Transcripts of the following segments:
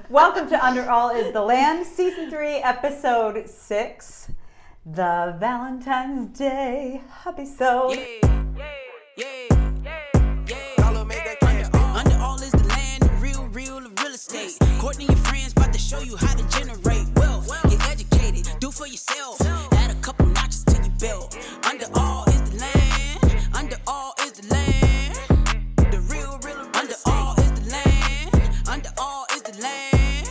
Welcome to Under All Is the Land, Season 3, Episode 6, the Valentine's Day Hubbysode. Under all is the land, real estate. Courtney and friends about to show you how to generate wealth. Get educated, do for yourself. Add a couple notches to your belt. Under all is the land. Under all is the land. The real under all is the land. Under all is the land.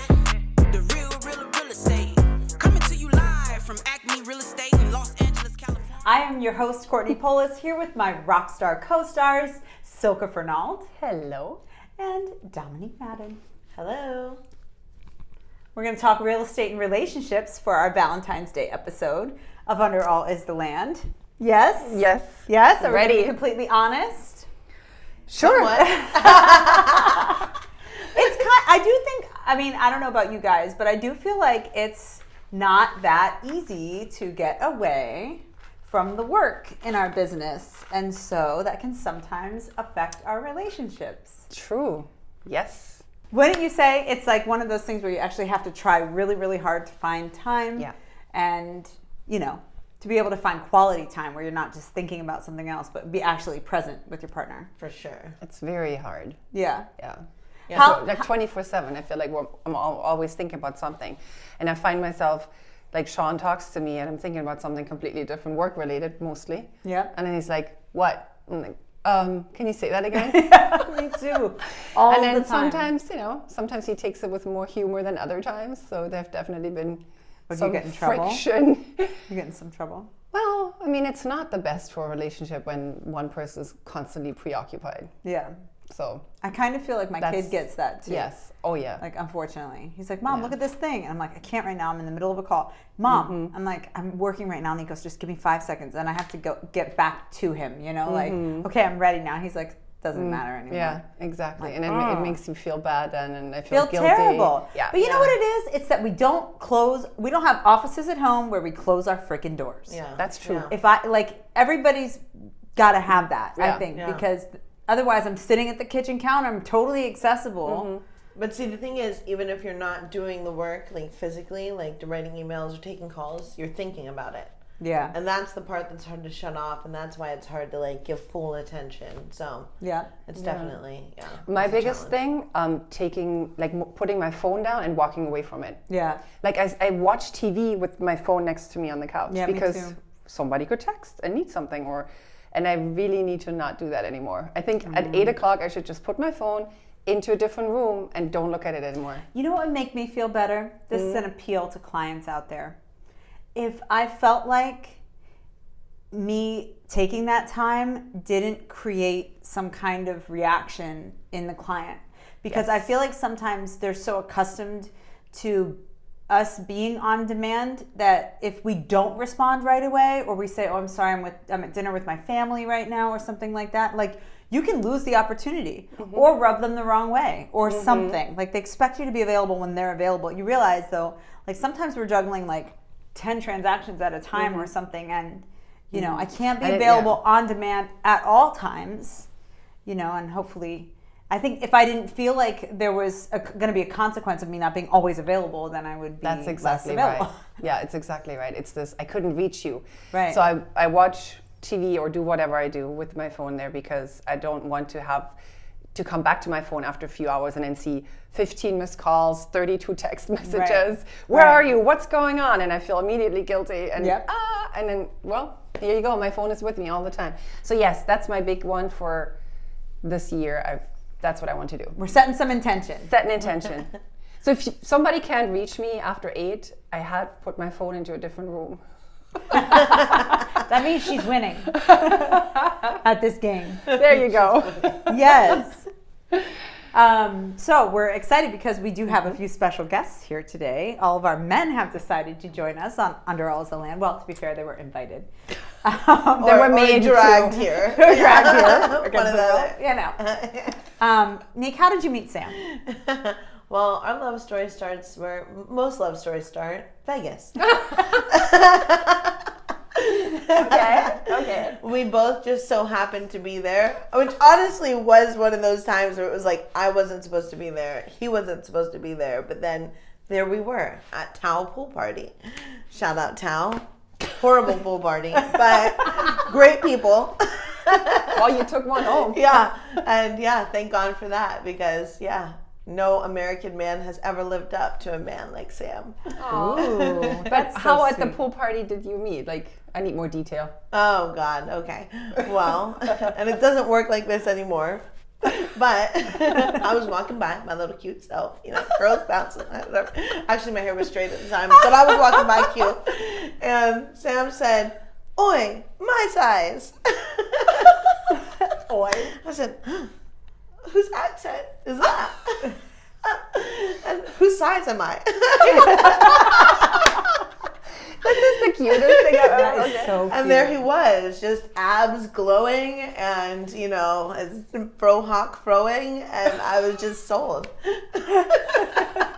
The real estate. Coming to you live from ACME Real Estate in Los Angeles, California. I am your host, Courtney Poulos, here with my rock star co-stars, Silke Fernald. Hello. And Dominique Madden. Hello. We're going to talk real estate and relationships for our Valentine's Day episode of Under All Is the Land. Yes? Yes. Yes? Are we Ready. going to be completely honest? Sure. I do think, I don't know about you guys, but I do feel like it's not that easy to get away from the work in our business. And so that can sometimes affect our relationships. True. Yes. Wouldn't you say it's like one of those things where you actually have to try really, really hard to find time? Yeah. And, to be able to find quality time where you're not just thinking about something else, but be actually present with your partner. For sure. It's very hard. Yeah. Yeah. How- Like 24/7, I feel like I'm always thinking about something. And I find myself, like Sean talks to me and I'm thinking about something completely different, work related mostly. Yeah. And then he's like, what? I'm like, can you say that again? Yeah, me too. All and then the time. sometimes he takes it with more humor than other times. So there've definitely been Would some you get in trouble? friction. You get in some trouble. Well, it's not the best for a relationship when one person is constantly preoccupied. Yeah. So I kind of feel like my That's- kid gets that too. yes. Oh yeah. Like, unfortunately. He's like, Mom, Yeah. look at this thing. And I'm like, I can't right now. I'm in the middle of a call. Mom, I'm like, I'm working right now. And he goes, just give me 5 seconds. And I have to go get back to him, like, okay, I'm ready now. He's like, doesn't matter anymore. Yeah, exactly. Like, and it makes you feel bad then, and I Feel guilty. terrible. Yeah. But you know what it is? It's that we don't have offices at home where we close our freaking doors. Yeah. That's true. Yeah. If everybody's got to have that, I Yeah. think, Yeah. because otherwise I'm sitting at the kitchen counter. I'm totally accessible. But see, the thing is, even if you're not doing the work, like physically, like writing emails or taking calls, you're thinking about it. Yeah. And that's the part that's hard to shut off, and that's why it's hard to like give full attention. So Yeah. it's definitely, My it's a biggest challenge. thing, putting my phone down and walking away from it. Yeah. Like I watch TV with my phone next to me on the couch Yeah, me because too. somebody could text and need something, and I really need to not do that anymore. I think at 8 o'clock I should just put my phone into a different room and don't look at it anymore. You know what would make me feel better? This is an appeal to clients out there. If I felt like me taking that time didn't create some kind of reaction in the client. Because I feel like sometimes they're so accustomed to us being on demand that if we don't respond right away, or we say, oh, I'm sorry, I'm at dinner with my family right now, or something like that, like, you can lose the opportunity or rub them the wrong way or something. Like, they expect you to be available when they're available. You realize, though, like, sometimes we're juggling like 10 transactions at a time or something, and I can't be available on demand at all times, and hopefully, I think if I didn't feel like there was going to be a consequence of me not being always available, then I would be That's exactly less available. right. Yeah, it's exactly right. It's this, I couldn't reach you. Right. So I watch TV or do whatever I do with my phone there because I don't want to have to come back to my phone after a few hours and then see 15 missed calls, 32 text messages. Right. Where Right. are you? What's going on? And I feel immediately guilty. And Yep. and then, well, here you go. My phone is with me all the time. So yes, that's my big one for this year. That's what I want to do. We're setting some intention. Set an intention. So if somebody can't reach me after 8, I had put my phone into a different room. That means she's winning at this game. There you go. Yes. So we're excited because we do have a few special guests here today. All of our men have decided to join us on Under All Is the Land. Well, to be fair, they were invited. They were made dragged to. here. They were dragged here. One or the other. Nick, how did you meet Sam? Well, our love story starts where most love stories start, Vegas. Okay. We both just so happened to be there, which honestly was one of those times where it was like I wasn't supposed to be there, he wasn't supposed to be there, but then there we were at Tao pool party. Shout out Tao. Horrible pool party, but great people. Well, you took one home. Yeah, and thank God for that, because no American man has ever lived up to a man like Sam. Ooh, But how at the pool party did you meet? Like, I need more detail. Oh God, okay. Well, and it doesn't work like this anymore. But I was walking by, my little cute self, curls bouncing. Actually, my hair was straight at the time, but I was walking by cute. And Sam said, "Oi, my size." Oi. I said, "Whose accent is that? And whose size am I?" This is the cutest thing I've ever That is so cute. And there he was, just abs glowing and, his frohawk throwing, and I was just sold.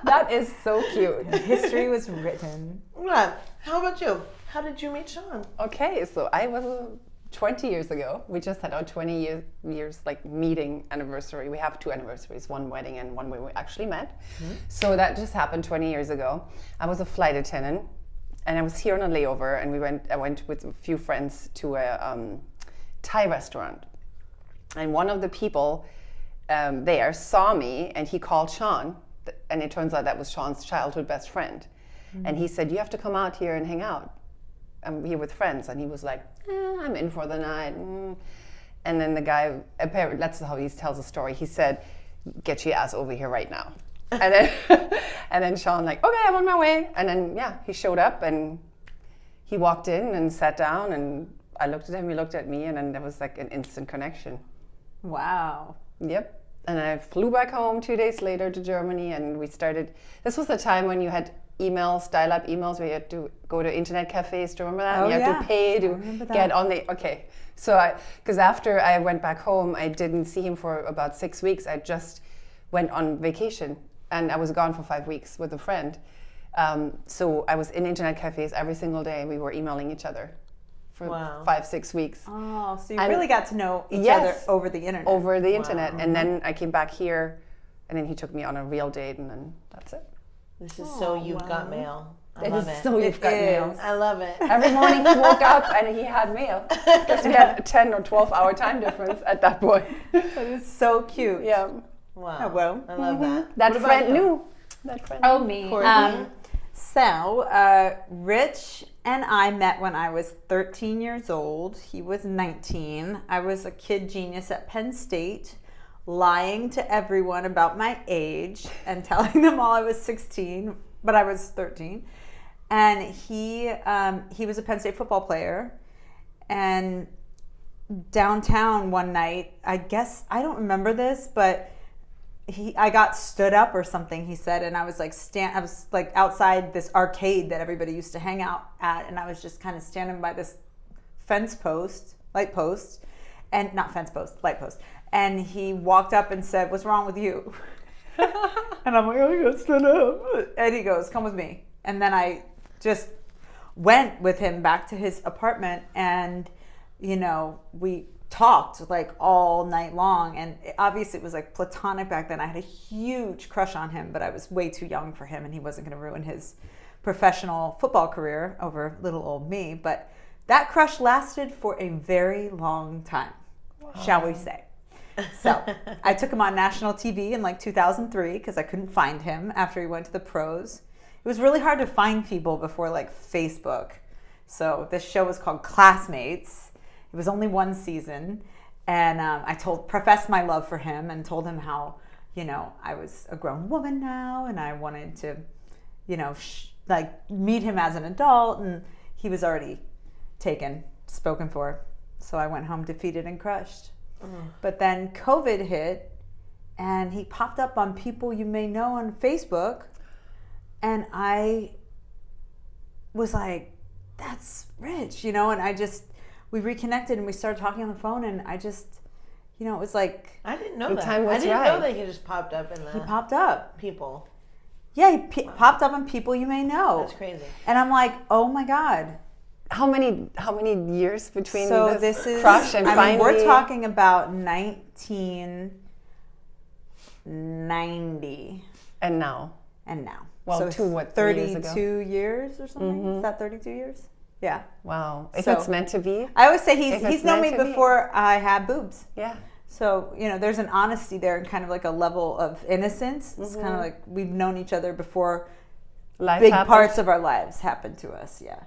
That is so cute. History was written. Yeah. How about you? How did you meet Sean? Okay, so I was 20 years ago. We just had our 20 years like meeting anniversary. We have 2 anniversaries, one wedding and one where we actually met. Mm-hmm. So that just happened 20 years ago. I was a flight attendant. And I was here on a layover, and I went with a few friends to a Thai restaurant. And one of the people there saw me, and he called Sean, and it turns out that was Sean's childhood best friend. Mm-hmm. And he said, "You have to come out here and hang out. I'm here with friends." And he was like, "I'm in for the night." And then the guy, apparently, that's how he tells the story. He said, "Get your ass over here right now." And then Sean like, "Okay, I'm on my way." And then he showed up, and he walked in and sat down, and I looked at him, he looked at me, and then there was like an instant connection. Wow. Yep. And I flew back home 2 days later to Germany, and we started. This was the time when you had emails, dial-up emails, where you had to go to internet cafes. Do you remember that? Oh, you had to pay to get on the. Okay. So because after I went back home, I didn't see him for about 6 weeks. I just went on vacation. And I was gone for 5 weeks with a friend. So I was in internet cafes every single day. We were emailing each other for 5-6 weeks. Oh, so you really got to know each other over the internet. Over the internet. And then I came back here, and then he took me on a real date, and then that's it. This is so you've got mail. I love it. So you've got mail. I love it. Every morning he woke up and he had mail. Because we had a 10 or 12 hour time difference at that point. That is so cute. Yeah. Wow. Oh, well. I love that. That What friend about you? knew. That friend Oh, knew. me. Courtney? So, Rich and I met when I was 13 years old. He was 19. I was a kid genius at Penn State, lying to everyone about my age and telling them all I was 16, but I was 13. And he was a Penn State football player. And downtown one night, I guess, I don't remember this, but I got stood up or something, he said, and I was like outside this arcade that everybody used to hang out at, and I was just kind of standing by this light post, and he walked up and said, "What's wrong with you?" And I'm like, "Oh, I got stood up." And he goes, "Come with me." And then I just went with him back to his apartment, and we talked like all night long, and obviously it was like platonic back then. I had a huge crush on him, but I was way too young for him, and he wasn't going to ruin his professional football career over little old me. But that crush lasted for a very long time, shall we say. So I took him on national TV in like 2003 because I couldn't find him after he went to the pros. It was really hard to find people before like Facebook. So this show was called Classmates. It was only one season, and I professed my love for him and told him how, I was a grown woman now, and I wanted to, meet him as an adult, and he was already spoken for. So I went home defeated and crushed. But then COVID hit, and he popped up on People You May Know on Facebook, and I was like, "That's Rich," and we reconnected and we started talking on the phone, and I just, it was like... I didn't know that. time was I didn't right. know that he just popped up in the... He popped up. People. Yeah, he popped up on People You May Know. That's crazy. And I'm like, oh my God, How many years between So this is crush and I finally? mean, we're talking about 1990 And now. and now. Well, so 3 years ago? 32 years or something. Is that 32 years? Yeah. Wow. If So- it's meant to be. I always say If he's it's known me meant to be. before I had boobs. Yeah. So, there's an honesty there and kind of like a level of innocence. It's kind of like we've known each other before Life big happens. parts of our lives happened to us. Yeah.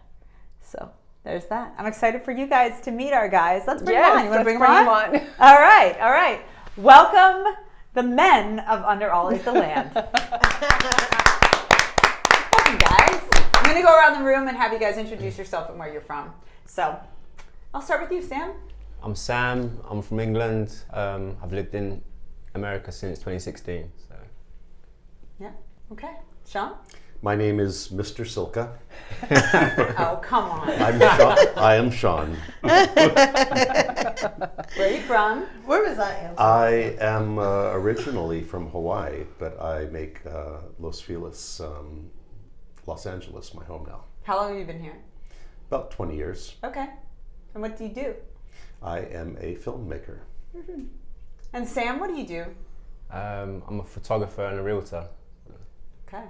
So there's that. I'm excited for you guys to meet our guys. Let's bring them on. You want to bring them on? All right. All right. Welcome the men of Under All Is the Land. Welcome, guys. I'm going to go around the room and have you guys introduce yourself and where you're from. So I'll start with you, Sam. I'm Sam. I'm from England. I've lived in America since 2016. So. Yeah. Okay. Sean? My name is Mr. Silke. Oh, come on. I am Sean. Where are you from? Where was I? Answer? I am originally from Hawaii, but I make Los Feliz, Los Angeles, my home now. How long have you been here? About 20 years. Okay. And what do you do? I am a filmmaker. And Sam, what do you do? I'm a photographer and a realtor. Okay.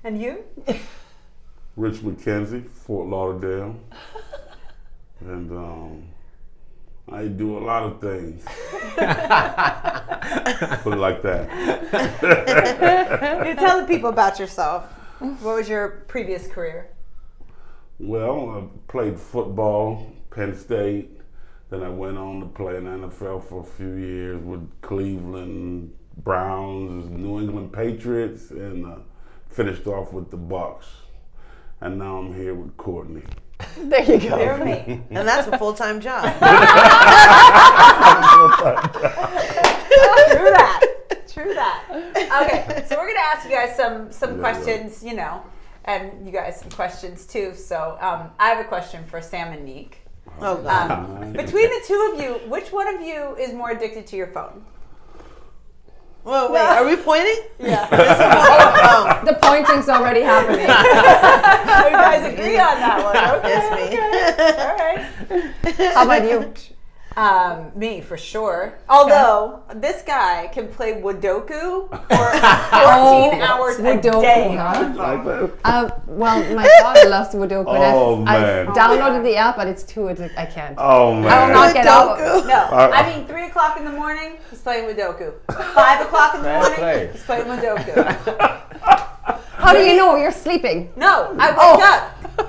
And you? Rich Mckenzie, Fort Lauderdale. And I do a lot of things. Put it like that. You tell the people about yourself. What was your previous career? Well, I played football, Penn State. Then I went on to play in the NFL for a few years with Cleveland Browns, New England Patriots, and finished off with the Bucks. And now I'm here with Courtney. There you go. You're me. And that's a full-time job. True that. True that. Okay, so we're gonna ask you guys some questions, and you guys some questions too. So I have a question for Sam and Neek. Oh, God. Between the two of you, which one of you is more addicted to your phone? Whoa, wait, are we pointing? Yeah. The pointing's already happening. You guys agree on that one. Okay. It's me. All right. How about you? Me, for sure. Although, this guy can play Woodoku for 14 hours a Sudoku, day. huh? Like that? Well, my daughter loves Sudoku. Oh, I've man. downloaded the app, but it's too addictive. I can't. Oh, man. I will not get out. No, I mean 3 o'clock in the morning, he's playing Woodoku. 5 o'clock in the Fair morning, play. he's playing Woodoku. How do you know you're sleeping? No, I wake up. He's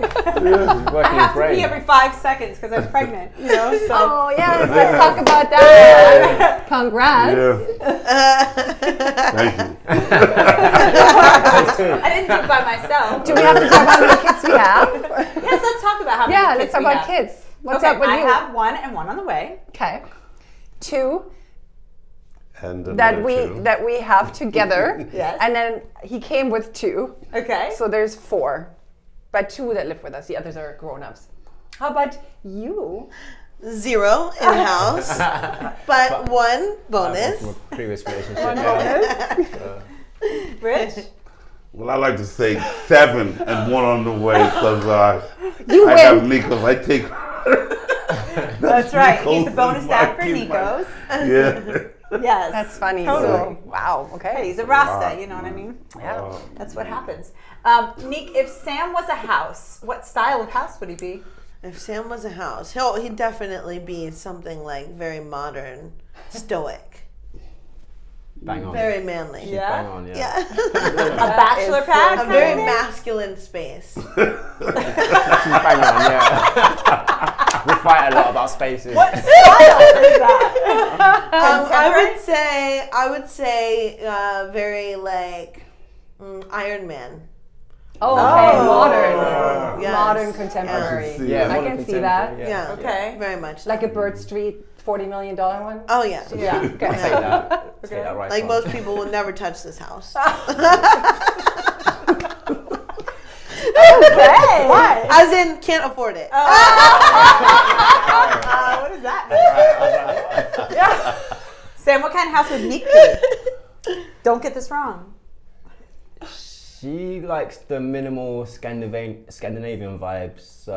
working I have his to pee brain. every 5 seconds because I'm pregnant. So. Oh, yes, let's talk about that. Congrats. Yeah. Thank you. I didn't do it by myself. Do we have to talk about how many kids we have? Yes, let's talk about how many Yeah, kids let's talk we about have. kids. What's Okay, up with I you? have one and one on the way. Okay. 2 And that another two. we have together. Yes. And then he came with 2. Okay. So there's 4. But 2 that live with us. The others are grown-ups. How about you? 0 in-house, but 1 bonus. From a previous relationship. Rich? Well, I like to say 7 and 1 on the way because I You have win. Nikos. I take. That's right. He's the Nikos bonus is dad for my- Nikos. Yeah. Yes. That's funny. Totally. So, wow. Hey, Okay. he's a Rasta, you know what I mean? Yeah. That's what happens. Neek, if Sam was a house, what style of house would he be? If Sam was a house, he'd definitely be something like very modern, stoic, Bang on. very manly. Bang Yeah? on, yeah. Yeah. A bachelor pad? A kind very of thing? masculine space. She's bang on, yeah. We fight a lot about spaces. What style is that? I would say very like Iron Man. Oh, okay. Modern. Yes. Modern contemporary. see Yeah, that. I modern can see that. contemporary, Yeah. Okay. Very much. Like a Bird Street $40 million one. Oh yeah. Yeah. I'll take that. Take that right Like on. most people would never touch this house. Okay. Why? As in, can't afford it. What does that mean? Sam, what kind of house would Neek be? Don't get this wrong. She likes the minimal Scandinavian vibes.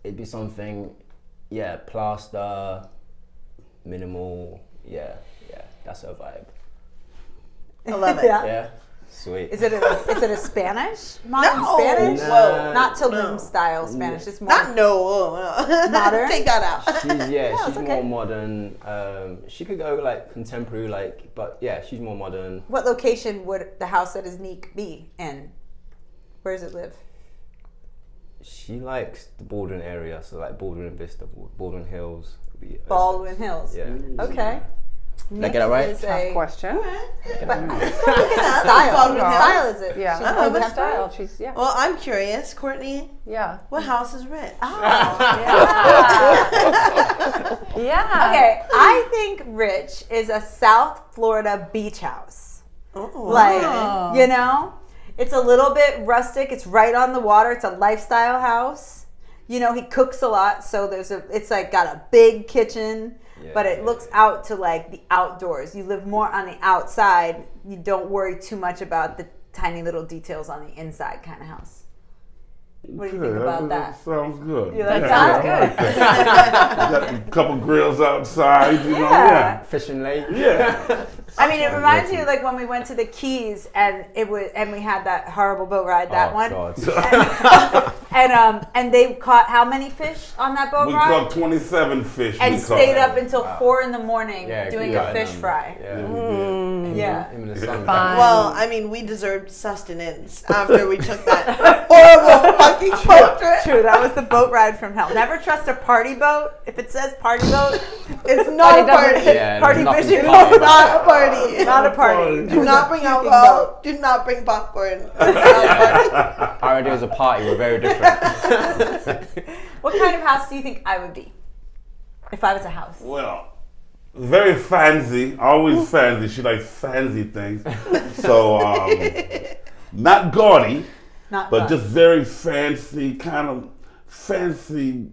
It'd be something, plaster, minimal. Yeah, that's her vibe. I love it. Yeah, sweet. Is it a Spanish? Modern No. Spanish? Nah. Not Tulum style Spanish. It's more Not no. modern. Take that out. She's okay. more modern. She could go like contemporary, but yeah, she's more modern. What location would the house that is Neek be in? Where does it live? She likes the Baldwin area, so like Baldwin Vista, Baldwin Hills. Baldwin Hills. Yeah. Okay. Did I get it right? Is Tough a question. style. Baldwin What Hills. style is it? Yeah, She's I I love love it. style. She's Well, I'm curious, Courtney. yeah. What house is rich? Yeah. Okay, I think Rich is a South Florida beach house. Oh, Like, you know, it's a little bit rustic. It's right on the water. It's a lifestyle house. You know, he cooks a lot, so it's like got a big kitchen, but it looks out to like the outdoors. You live more on the outside. You don't worry too much about the tiny little details on the inside kind of house. What do you think about that? Sounds good. You like Sounds that? good. Got a couple grills outside, you know. Yeah. Fishing lake. Yeah. I mean, it reminds you like when we went to the Keys and we had that horrible boat ride. That one. God. And they caught how many fish on that boat We ride? caught 27 fish. And we stayed caught. up until 4 a.m. doing yeah, a fish fry. Yeah. Yeah. Him and the sun. Fine. Well, I mean, we deserved sustenance after we took that horrible fucking boat trip. True, that was the boat ride from hell. Never trust a party boat. If it says party boat, It's not a party. Yeah, Party nothing fishing party boat. about Not a party. not a party. Do not bring alcohol. Do not bring popcorn. It's not a party. Our ideas of party were very different. What kind of house do you think I would be if I was a house? Well, very fancy, always fancy. She likes fancy things. So, not gaudy, Not but fun. just very fancy, kind of fancy,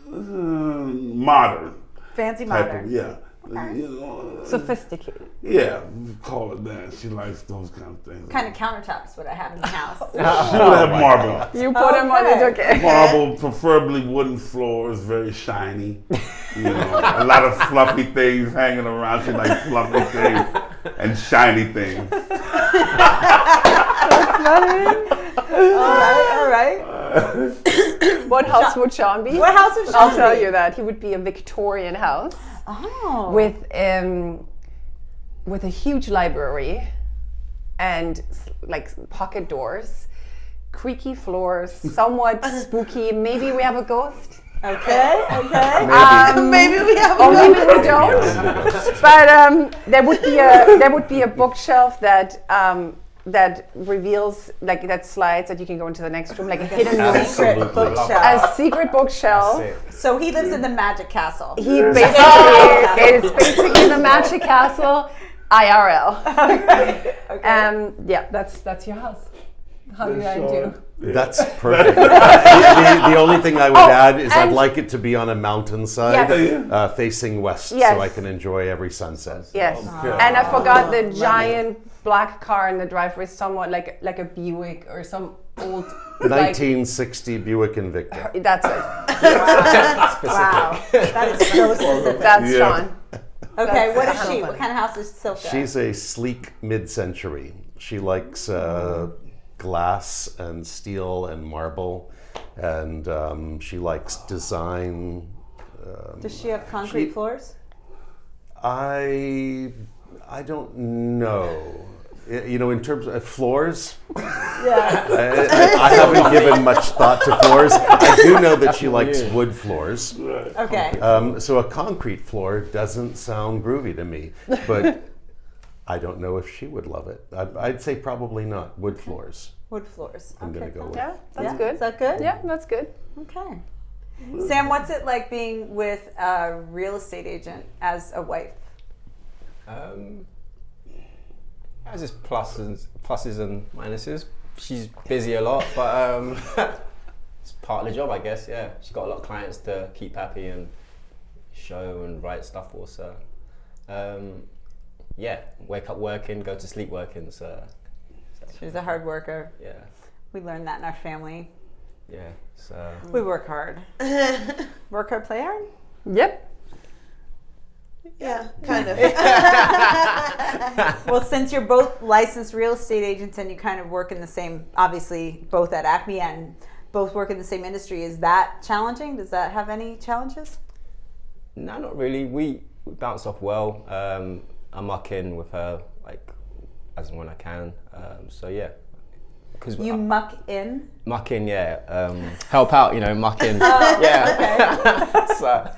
modern Fancy type modern. of, yeah. You know, Sophisticated. yeah, call it that. She likes those kind of things. Kind of countertops would I have in the house? She would have marble. You put him on it, okay. Marble, preferably wooden floors, very shiny. You know, a lot of fluffy things hanging around. She likes fluffy things and shiny things. All right. What house would Sean be? What house would Sean I'll tell be? you that. He would be a Victorian house Oh. with a huge library and like pocket doors, creaky floors, somewhat spooky. Maybe we have a ghost. Okay. Maybe we have Or a maybe we don't. But there would be a bookshelf that reveals, like, that slides that you can go into the next room, like a hidden room. Secret bookshelf. A secret bookshelf. So he lives in the Magic Castle. He basically it's basically the Magic Castle IRL. Yeah, that's your house. How do I do? That's perfect. The only thing I would add is I'd and- like it to be on a mountainside, Yes. facing west, Yes. so I can enjoy every sunset. Yes, and I forgot the giant black car in the driveway, somewhat like a Buick or some old. 1960 Buick Invicta. That's it. Wow. That is so specific. That's Yeah. Sean. Okay, what is That's she? funny. What kind of house is Silke? She's a sleek mid-century. She likes glass and steel and marble, and she likes design. Does she have concrete floors? I don't know. You know, in terms of floors, Yeah. I haven't given much thought to floors. I do know that she likes wood floors. Okay. So a concrete floor doesn't sound groovy to me, but I don't know if she would love it. I'd say probably not. Wood floors. Wood floors. I'm Okay, gonna go fine. with. Yeah, that's Yeah. good. Is that good? Yeah, that's good. Okay. Sam, what's it like being with a real estate agent as a wife? Has its pluses and minuses. She's busy a lot, but it's part of the job, I guess. Yeah, she's got a lot of clients to keep happy and show and write stuff for. So, yeah, wake up working, go to sleep working. So She's a hard worker. Yeah. We learned that in our family. Yeah. So. We work hard. Work hard, play hard? Yep. Yeah, kind of. Well, since you're both licensed real estate agents and you kind of work in the same, obviously both at ACME and both work in the same industry, is that challenging? Does that have any challenges? No, not really. We bounce off well. I muck in with her like as and when I can. So yeah. Cause You muck in? Muck in, yeah. Help out, muck in. Yeah. Okay. So,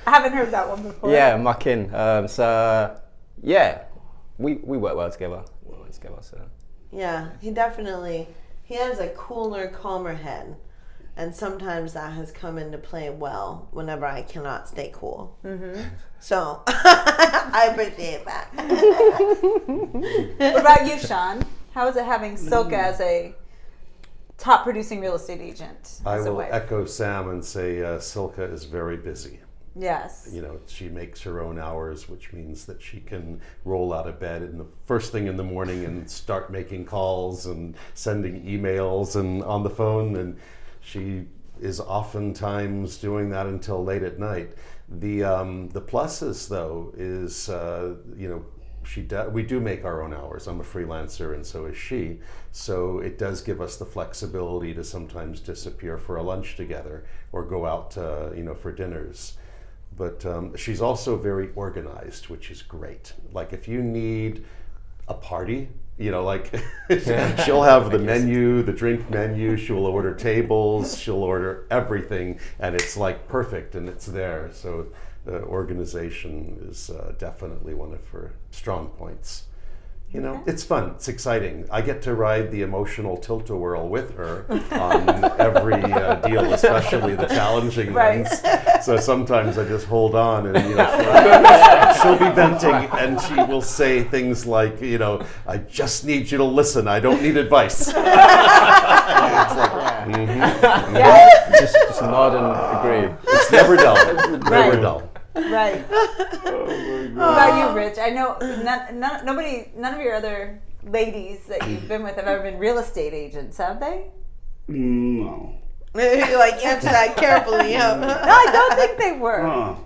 I haven't heard that one before. yeah, muck in. So yeah, we work well together. So. Yeah, he has a cooler, calmer head. And sometimes that has come into play well whenever I cannot stay cool. Mm-hmm. So I appreciate that. What about you, Sean? How is it having Silke as a top producing real estate agent? I as a will wife? echo Sam and say Silke is very busy. Yes. She makes her own hours, which means that she can roll out of bed in the first thing in the morning and start making calls and sending emails and on the phone, and she is oftentimes doing that until late at night. The pluses though is we do make our own hours. I'm a freelancer and so is she. So it does give us the flexibility to sometimes disappear for a lunch together or go out for dinners. But she's also very organized, which is great. Like if you need a party, she'll have the menu, the drink menu, she'll order tables, she'll order everything, and it's like perfect and it's there. So organization is definitely one of her strong points. It's fun, it's exciting. I get to ride the emotional tilt-a-whirl with her on every deal, especially the challenging ones. So sometimes I just hold on and she'll be venting and she will say things like, I just need you to listen, I don't need advice. It's like, just nod and agree. It's never dull, never dull. Right. What about you, Rich? I know none of your other ladies that you've been with have ever been real estate agents, have they? No. You answer that carefully. No, I don't think they were.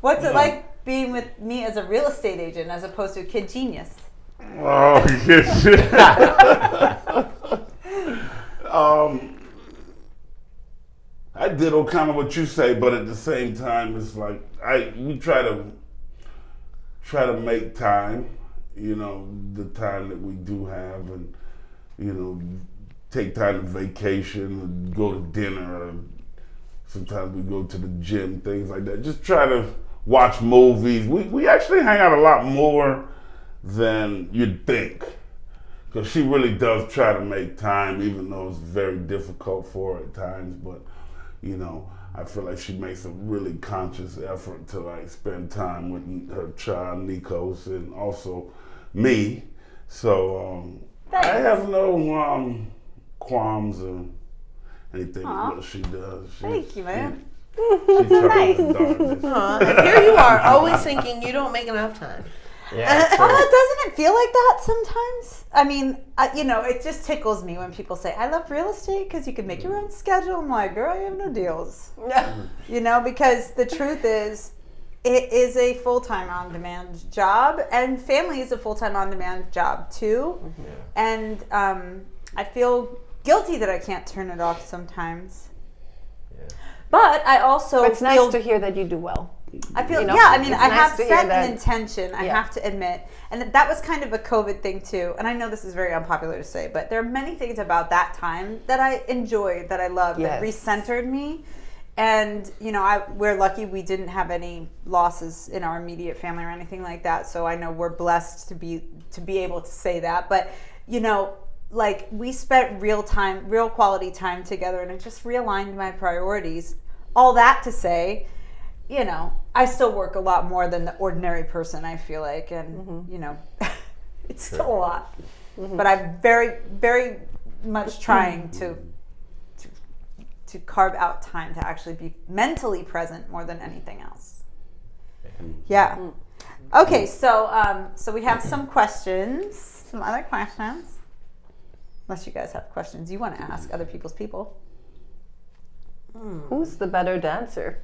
What's it No. like being with me as a real estate agent as opposed to a kid genius? Oh, yes. I did all kind of what you say, but at the same time, it's like we try to make time, the time that we do have, and take time to vacation, and go to dinner, or sometimes we go to the gym, things like that. Just try to watch movies. We actually hang out a lot more than you'd think, because she really does try to make time, even though it's very difficult for her at times, but I feel like she makes a really conscious effort to spend time with her child Nikos and also me. So I have no qualms or anything with what she does. Thank you, man. She tries her darndest. And here you are, always thinking you don't make enough time. Yeah. Doesn't it feel like that sometimes? I mean, it just tickles me when people say, I love real estate because you can make your own schedule. I'm like, girl, you have no deals. Because the truth is, it is a full-time on-demand job, and family is a full-time on-demand job too. Mm-hmm. And I feel guilty that I can't turn it off sometimes. Yeah. But I also It's nice to hear that you do well. I feel, it's I have nice to set hear that. an intention, I have to admit. And that was kind of a COVID thing too. And I know this is very unpopular to say, but there are many things about that time that I enjoyed, that I loved, that recentered me. And, we're lucky we didn't have any losses in our immediate family or anything like that. So I know we're blessed to be able to say that. But, we spent real quality time together, and it just realigned my priorities. All that to say, I still work a lot more than the ordinary person, I feel like, and it's still a lot. Mm-hmm. But I'm very, very much trying to carve out time to actually be mentally present more than anything else. Yeah. Okay, so we have some questions, some other questions. Unless you guys have questions you want to ask other people's people. Who's the better dancer?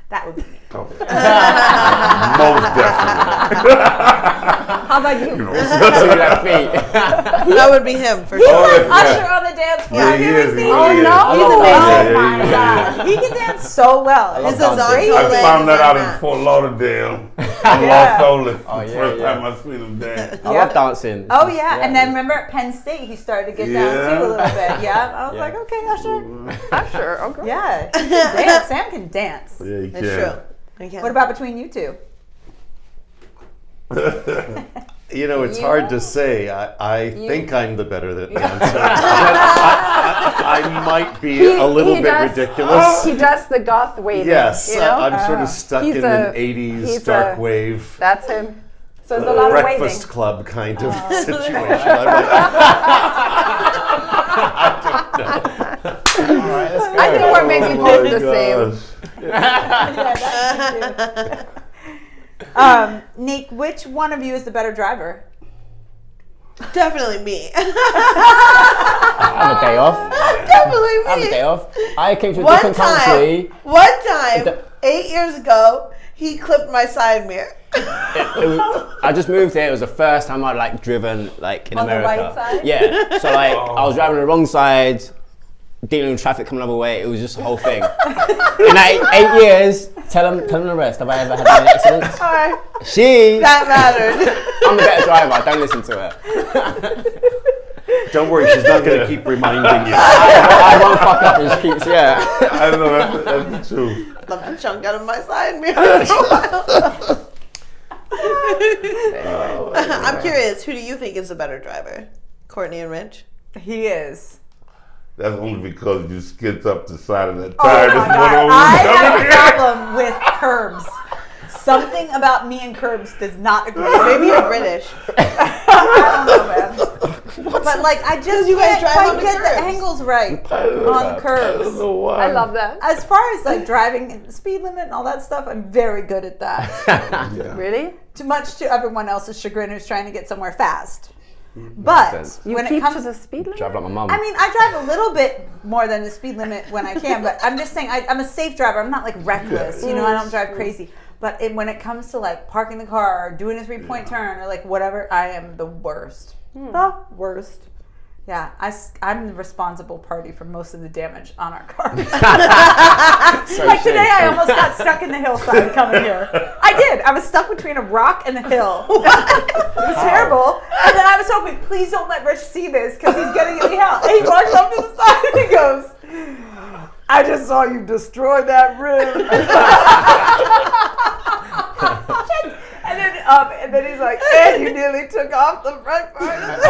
That would be me. Most definitely. How about you? See that feet. That would be him for He's sure. like Usher on the dance floor. Yeah, Have he you ever is, he seen really him? is. no. He's amazing. Yeah, Oh my yeah, God. He can dance so well. His dancing. Azonto I leg found is that out in unmatched. Fort Lauderdale. In Yeah. Los Olas. Oh, yeah, First yeah. time I seen him dance. I love dancing. Oh yeah, and then remember at Penn State he started to get down Yeah. too a little bit. Yeah, I was Yeah. like, okay, Usher. Usher, oh great. Yeah, he can dance. Sam can dance. Yeah, he It's can. true. Okay. What about between you two? You know, it's hard to say. I think I'm the better dancer. I might be a little bit ridiculous. He does the goth wave. Yes, you know? I'm sort of stuck He's in a- an 80s he's dark a- wave That's him. So there's a lot of waving. breakfast club kind of situation. I think we're maybe both the same. Nick, which one of you is the better driver? Definitely me. I have a day off. Definitely I have a me. day off. I came to a One different country. One time, 8 years ago, he clipped my side mirror. I just moved here. It was the first time I'd like driven like in On the America. right side? Yeah. So like I was driving the wrong side, dealing with traffic coming another way. It was just a whole thing. In like 8 years, tell them the rest. Have I ever had any accidents? Alright, She. that mattered. I'm the better driver. Don't listen to her. Don't worry, she's not going to keep reminding you. I won't fuck up and just keeps. Yeah. I know that's the truth. Left a chunk out of my side mirror for a while. I'm curious, who do you think is the better driver? Courtney and Rich? He is. That's only because you skipped up the side of that Oh tire. my That's God. one of I those- have a problem with curbs. Something about me and curbs does not agree. Maybe you're British. I don't know, man. But like, I just you guys can't drive on quite the get the curbs. angles right on I don't curbs. know why. I love that. As far as like driving and speed limit and all that stuff, I'm very good at that. Really? Too much to everyone else's chagrin who's trying to get somewhere fast. But sense. You when keep it comes to the speed limit? Drive like my mum. I mean, I drive a little bit more than the speed limit when I can, but I'm just saying I'm a safe driver. I'm not like reckless, you know. I don't drive crazy. But when it comes to like parking the car or doing a 3-point turn or like whatever, I am the worst. The worst. Yeah, I'm the responsible party for most of the damage on our cars. Like today, I almost got stuck in the hillside coming here. I did. I was stuck between a rock and the hill. It was terrible. And then I was hoping, please don't let Rich see this because he's getting me hell. And he walks up to the side and he goes, I just saw you destroy that rim. And then he's like, and you nearly took off the front part of it.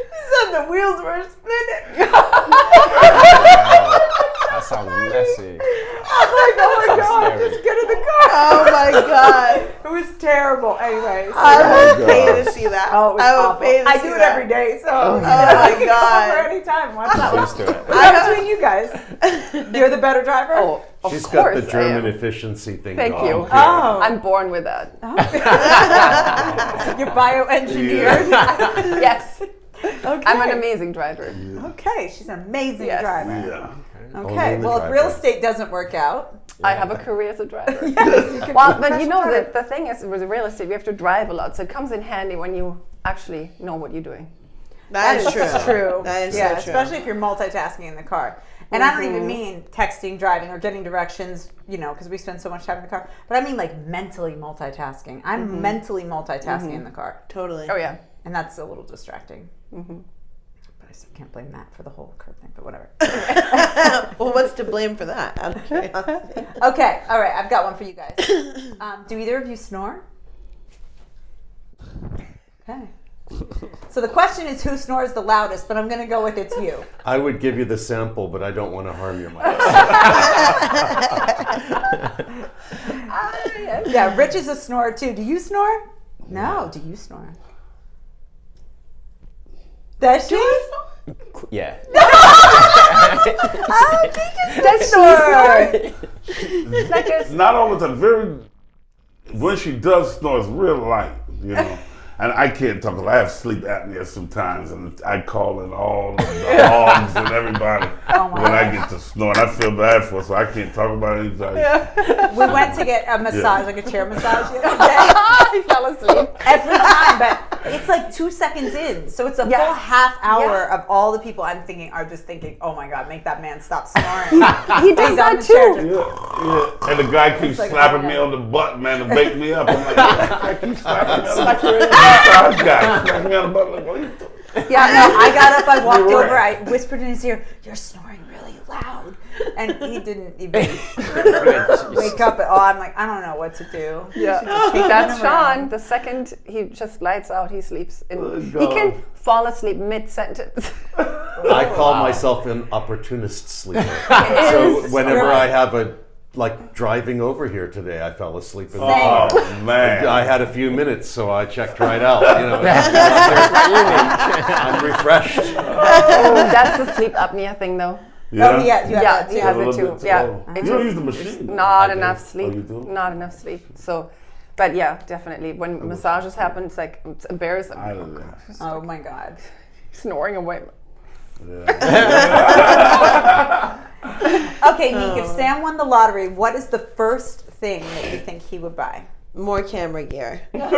He said the wheels were spinning. That sounds messy. I'm like, oh my God, scary. just get in the car. Oh my God. It was terrible. Anyways. I would pay to see that. Oh, it was I would awful. pay to I see do it that. every day, so Oh I my can come God. over anytime. Watch that one. Used to it. What about between you guys? You're the better driver? Oh, of She's course got the German I am. efficiency thing Thank going. you. Oh. I'm born with that. You're bioengineered. Yes. Okay. I'm an amazing driver. Okay, she's an amazing Yes. driver. Yeah. Only Okay, in the well, if real driveway. estate doesn't work out, I have a career as a driver. yes, you could Well, be a but you know, professional the thing is with real estate, you have to drive a lot. So it comes in handy when you actually know what you're doing. That is true. That's true. That is yeah, so true. especially if you're multitasking in the car. And I don't even mean texting, driving, or getting directions, you know, because we spend so much time in the car. But I mean like mentally multitasking. I'm mentally multitasking in the car. Totally. Oh, yeah. And that's a little distracting. But I still can't blame that for the whole curb thing, but whatever. Well, what's to blame for that? Out of curiosity. Okay, all right, I've got one for you guys. Do either of you snore? Okay. So the question is who snores the loudest, but I'm going to go with it's you. I would give you the sample, but I don't want to harm your mic. Yeah, Rich is a snorer too. Do you snore? No. Do you snore? Does she? Yeah. Does snore? Like a, Not all the time. When she does snore, it's real light, you know. And I can't talk 'cause I have sleep apnea sometimes, and I call in all of the hogs and everybody when I get to snore. And I feel bad for it, so I can't talk about it anytime. We went to get a massage, like a chair massage the other day. He fell asleep. Every time, but it's like 2 seconds in. So it's a full half hour of all the people I'm thinking are just thinking, oh my God, make that man stop snoring. He does that too. Yeah. And the guy keeps slapping me on the butt, man, to wake me up. I'm like, I keep slapping me on the butt. Guy slapping me on the butt. Like, what are you doing? Yeah, no, I got up, I walked over, I whispered in his ear, you're snoring really loud. And he didn't even wake up at all. I'm like, I don't know what to do. Yeah, that's Sean. The second he just lights out, he sleeps. He can fall asleep mid-sentence. I call myself an opportunist sleeper. So whenever I have driving over here today, I fell asleep in the car. Oh, man. I had a few minutes, so I checked right out. I'm refreshed. Oh, that's the sleep apnea thing, though. Yeah? Oh, yeah, Yeah, he has it too. Yeah, You don't use the machine. not enough sleep. Oh, you do? Not enough sleep. So, but yeah, definitely. When massages happen, it's like it's embarrassing. I don't know. Oh my God. Snoring away. Okay, Nick, if Sam won the lottery, what is the first thing that you think he would buy? More camera gear. Yeah,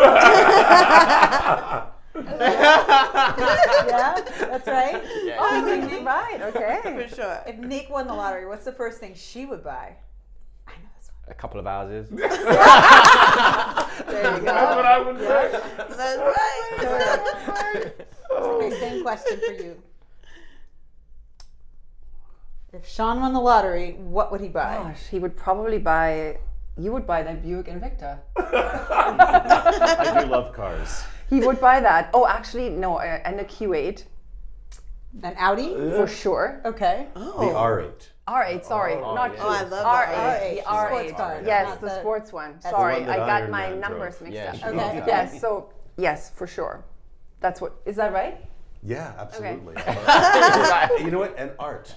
that's right. Oh, right. Okay. For sure. If Nick won the lottery, what's the first thing she would buy? I know this one. A couple of houses. There you go. That's what I would say. That's right. Okay, same question for you. If Sean won the lottery, what would he buy? Gosh, he would probably buy. You would buy that Buick Invicta. I do love cars. He would buy that. Oh, actually, no, and a Q8 An Audi? for sure. Okay. The R8. R8, sorry, not yeah. Oh, I love the R8. The R8. R8. Sports car. Yes, Not the sports one. That's Sorry, the one that I got Iron my Man numbers drove. mixed Yeah, up. she Okay. loves Yes, so yes, for sure. That's what. Is that right? Yeah, absolutely. You know what? And art.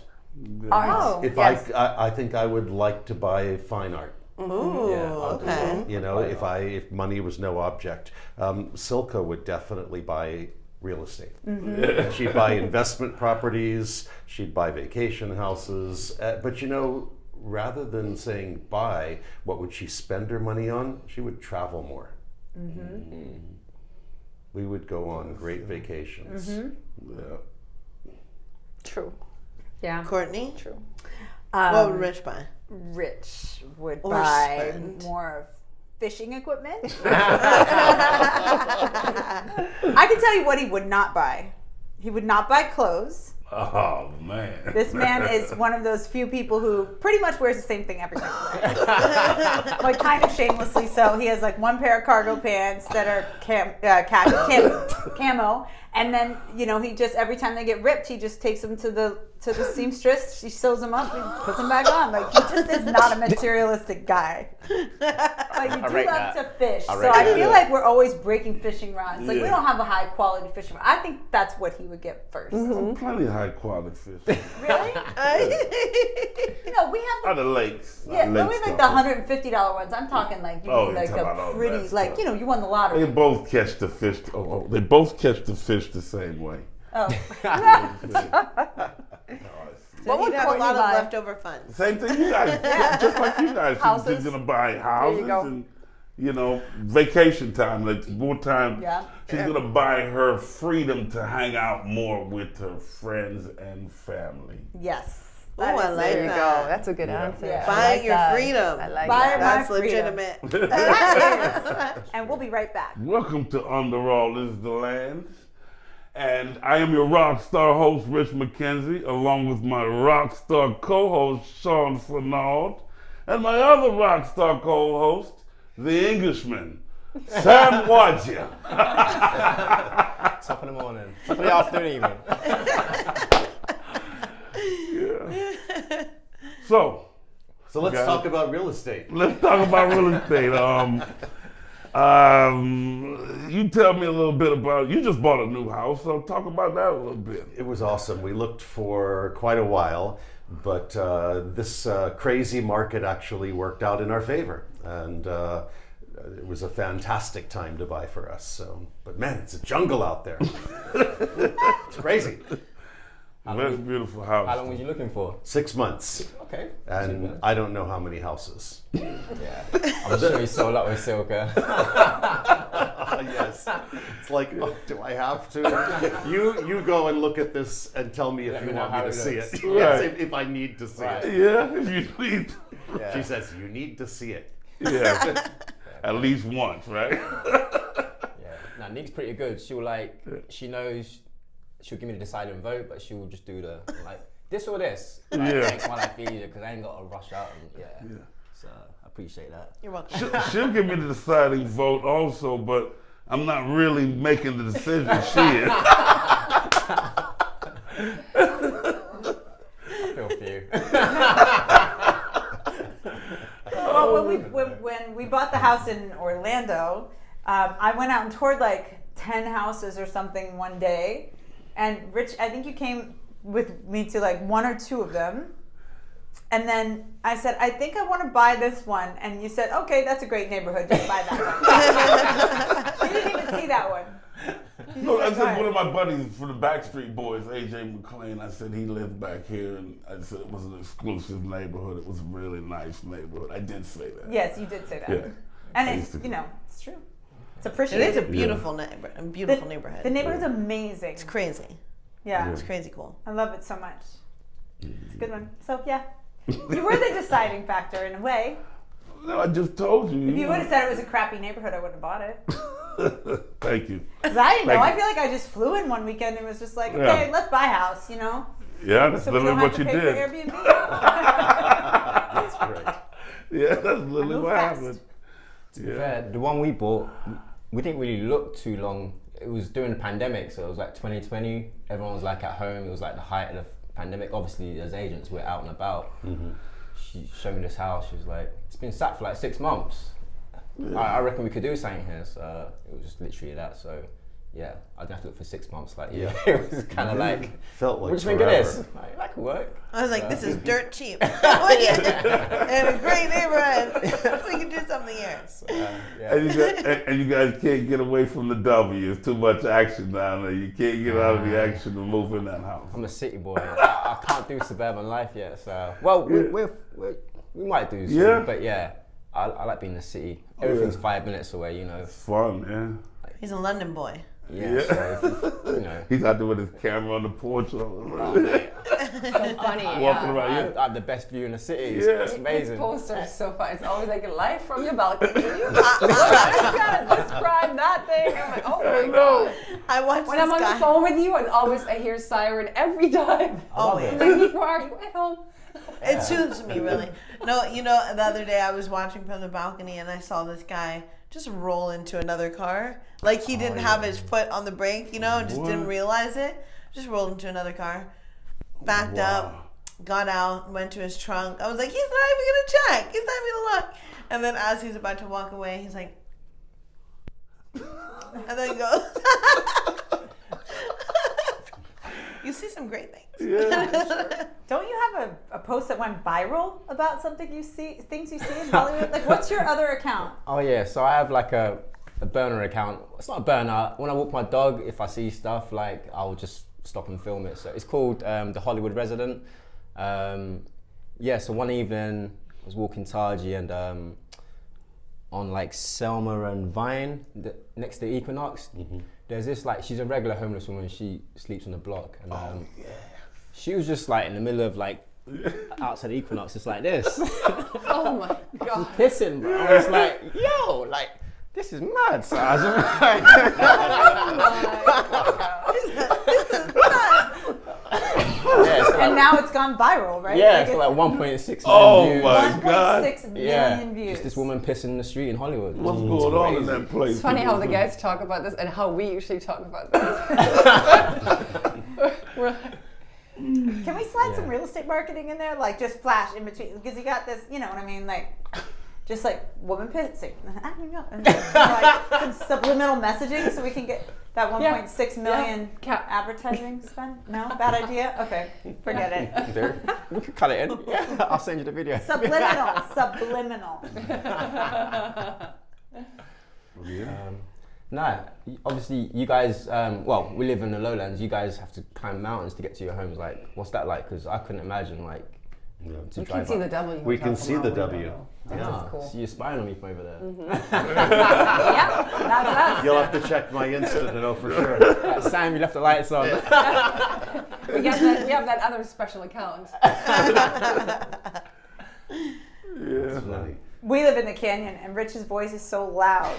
Art. If Yes. I think I would like to buy fine art. Ooh, okay. You know, if money was no object, Silke would definitely buy real estate. She'd buy investment properties. She'd buy vacation houses. But you know, rather than saying buy, what would she spend her money on? She would travel more. We would go on great vacations. Yeah. True. Yeah. Courtney, True. what would Rich buy? Rich would Or buy spend. more fishing equipment. I can tell you what he would not buy. He would not buy clothes. Oh, man. This man is one of those few people who pretty much wears the same thing every single day. Like kind of shamelessly so. He has like one pair of cargo pants that are camo. And then, you know, he just, every time they get ripped, he just takes them to the seamstress. She sews them up and puts them back on. Like, he just is not a materialistic guy. Like, you do love to fish. So I feel like we're always breaking fishing rods. Like, we don't have a high quality fishing rod. I think that's what he would get first. Plenty of high quality fish. Really? You know, we have Out of lakes. yeah, Lake but we like the $150 ones. I'm talking like you Oh, need you're like talking about all a that pretty, stuff. like, you know, you won the They lottery. both catch the fish. They both catch the fish the same way. Oh, What would He'd have a Courtney lot of buy? leftover funds. Same thing you guys, just like you guys. Houses. She's gonna buy houses go. and, you know, vacation time. Like more time. Yeah. She's gonna buy her freedom to hang out more with her friends and family. yes. Oh, I like There you that. go. That's a good answer. Yeah. I Buying like your that. freedom. I like Buy that. That's my freedom. legitimate. That is. And we'll be right back. Welcome to Under All Is the Land. And I am your rock star host, Rich Mckenzie, along with my rock star co-host, Silke Fernald, and my other rock star co-host, the Englishman, Sam Wadieh. Top of the morning. Top of the afternoon even. So, let's Okay. talk about real estate. let's talk about real estate. You tell me a little bit about, you just bought a new house, so talk about that a little bit. It was awesome. We looked for quite a while, but this crazy market actually worked out in our favor. And it was a fantastic time to buy for us. So, but man, it's a jungle out there. It's crazy. Very beautiful house. How long was you looking for? 6 months. Okay. And I don't know how many houses. Yeah. I'm sure you sold up with Silke. Yes. It's like, oh, do I have to? You go and look at this and tell me if Let you me know want me how to it see looks. it. Right. Yes, if I need to see Right. it. Yeah, if you need. Yeah. She says, you need to see it. Yeah. At least once, right? Yeah. Now Nick's pretty good. She knows she'll give me the deciding vote, but she will just do the this or this. Like, Yeah. Make my life easier because I ain't got to rush out and yeah. So I appreciate that. You're welcome. She'll give me the deciding vote also, but I'm not really making the decision. She is. I feel for you. Well, when we bought the house in Orlando, I went out and toured like 10 houses or something one day. And Rich, I think you came with me to like 1 or 2 of them. And then I said, I think I want to buy this one. And you said, okay, that's a great neighborhood. Just buy that one. You didn't even see that one. No, I said one of my buddies from the Backstreet Boys, AJ McLean, I said he lived back here, and I said it was an exclusive neighborhood. It was a really nice neighborhood. I did say that. Yes, you did say that. Yeah. And I it's, used to- it's true. It's It appreciated. is a beautiful neighborhood. The neighborhood's amazing. It's crazy. Yeah. It's crazy cool. I love it so much. It's a good one. So yeah, you were the deciding factor in a way. No, I just told you. If you would have said it was a crappy neighborhood, I would have bought it. Thank you. Because I didn't know. Thank I you. feel like I just flew in one weekend and was just like, Yeah. okay, let's buy a house, you know? Yeah, that's So we literally don't have what to you pay did. for Airbnb. That's great. Yeah, that's literally moved what fast. happened. To be fair, the one we bought, we didn't really look too long. It was during the pandemic, so it was like 2020. Everyone was like at home. It was like the height of the pandemic. Obviously, as agents, we're out and about. She showed me this house. She was like, it's been sat for like 6 months. I reckon we could do something here. So it was just literally that. So yeah, I didn't have to look for 6 months. Like Yeah. it was kind of like, Felt like what do you think of this? forever. Like, that could work. I was like, this is dirt cheap. And a great neighborhood. We can do something here. Yeah. And you guys can't get away from the W. It's too much action down there. You can't get out of the action and move in that house. I'm a city boy. I can't do suburban life yet. So well, we might do soon. Yeah. But yeah, I like being in the city. Everything's 5 minutes away. You know. It's fun, yeah. He's a London boy. Yeah. So, you know. He's out there with his camera on the porch. So funny. Walking around. I have the best view in the city. It's, Yeah. it's amazing. This poster is so fun. It's always like live from your balcony. You gotta describe that thing. I'm like, oh my god. I watched When this I'm on guy. the phone with you, I hear siren every time. Always. Like, Nico, are you at home? It soothes me, really. No, you know, the other day I was watching from the balcony and I saw this guy just roll into another car. Like he didn't have his foot on the brake, you know, and just didn't realize it. Just rolled into another car. Backed up, got out, went to his trunk. I was like, he's not even going to check. He's not even going to look. And then as he's about to walk away, he's like, and then he goes. You see some great things. Yeah. Don't you have a post that went viral about something things you see in Hollywood? Like, what's your other account? Oh yeah. So I have like a burner account. It's not a burner. When I walk my dog, if I see stuff, like I'll just stop and film it. So it's called The Hollywood Resident. Yeah. So one evening I was walking Taji and on like Selma and Vine, next to Equinox. There's this like, she's a regular homeless woman. She sleeps on the block, and she was just like in the middle of like outside Equinox, just like this. Oh my god. Pissing, bro. I was like, yo, like, this is mad. So I was yeah, so And now it's gone viral, right? yeah, Like, it's got like 1.6 million Oh views. my God. 1.6 Yeah, million views. just this woman pissing in the street in Hollywood. What's It's going on in crazy. that place? It's funny how the guys talk about this and how we usually talk about this. We're like, Can we slide some real estate marketing in there? Like just flash in between, because you got this, you know what I mean? Like, just like woman pissing. I don't know. And, like, some subliminal messaging so we can get that 1.6 million Yeah. advertising spend. No, bad idea. Okay, forget it. Dude, we could cut it in. Yeah, I'll send you the video. Subliminal. Obviously you guys, we live in the lowlands. You guys have to climb mountains to get to your homes. Like, what's that like? Because I couldn't imagine to You can drive see up. the W. We can see the W. That's cool. So you're spying on me from over there. Yeah, that's us. You'll have to check my Insta to know for sure. Sam, you left the lights on. We have that other special account. Yeah. Funny. We live in the canyon, and Rich's voice is so loud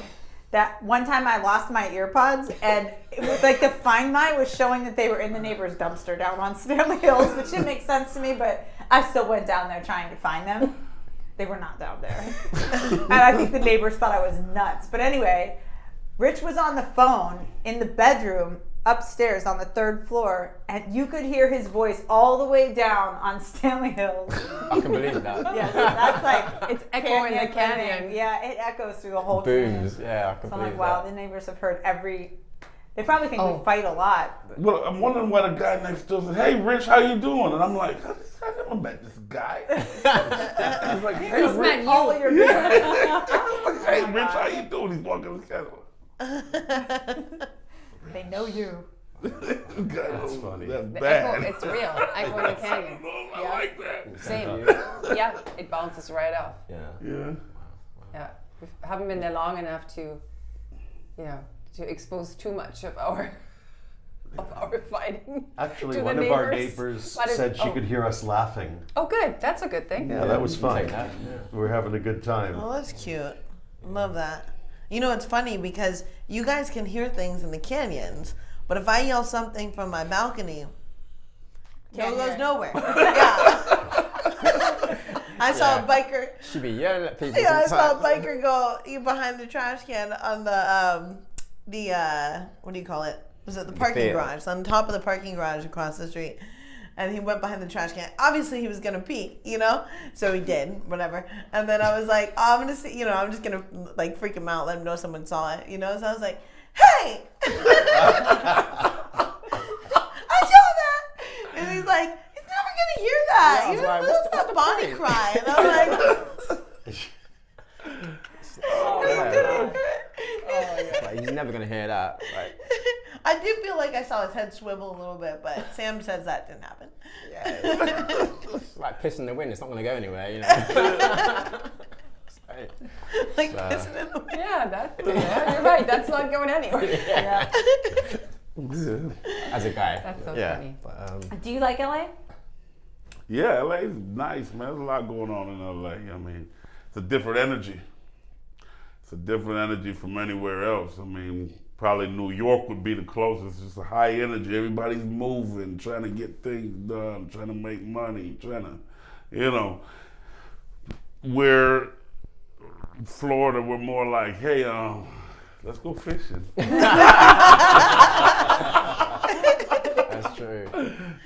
that one time I lost my earpods, and it was like the Find My was showing that they were in the neighbor's dumpster down on Stanley Hills, which didn't make sense to me, but I still went down there trying to find them. They were not down there. And I think the neighbors thought I was nuts. But anyway, Rich was on the phone in the bedroom upstairs on the 3rd floor, and you could hear his voice all the way down on Stanley Hills. I can believe that. Yes, that's like It's echoing the canyon. Yeah, it echoes through the whole Booms. canyon. Yeah, I can So I'm believe like, wow, that. the neighbors have heard every. They probably think Oh. we fight a lot. but- Well, I'm wondering why the guy next door said, "Hey, Rich, how you doing?" And I'm like, "I never met this guy." He's like, "Hey, Just Rich, met All of your business. hey, Rich, how you doing?" He's walking his camera. They know you. That's funny. That's The bad. echo, it's real. Echo in the canyon. I like that. Same. Yeah, it bounces right off. Yeah. Yeah. Yeah, we haven't been there long enough to expose too much of our fighting. Actually, to the one of our neighbors. neighbors But it- said she could hear us laughing. Oh, good. That's a good thing. Yeah, that was fun. Take that. Yeah. We were having a good time. Oh, that's cute. Love that. You know, it's funny because you guys can hear things in the canyons, but if I yell something from my balcony, Can't it hear goes it. nowhere. Yeah. I saw a biker. She be yelling at people. Yeah, I saw a sometimes. biker go behind the trash can on the what do you call it? Was it the parking theater. garage? On top of the parking garage across the street. And he went behind the trash can. Obviously, he was gonna pee, So he did, whatever. And then I was like, oh, I'm gonna see, I'm just gonna like freak him out, let him know someone saw it, So I was like, hey, I saw that. And he's like, he's never gonna hear that. Yeah, I was You know, like, this what's is the the Bonnie point? cry. And I'm like, Like, he's never gonna hear that. Like, I do feel like I saw his head swivel a little bit, but Sam says that didn't happen. it's like piss in the wind. It's not gonna go anywhere. Like So- pissing in the wind. Yeah, you're right. That's not going anywhere. Yeah. As a guy. That's so yeah. funny. But, Do you like LA? Yeah, LA's nice, man. There's a lot going on in LA. I mean, it's a different energy. It's a different energy from anywhere else. I mean, probably New York would be the closest. It's a high energy. Everybody's moving, trying to get things done, trying to make money, trying to, Where Florida, we're more like, hey, let's go fishing. that's true.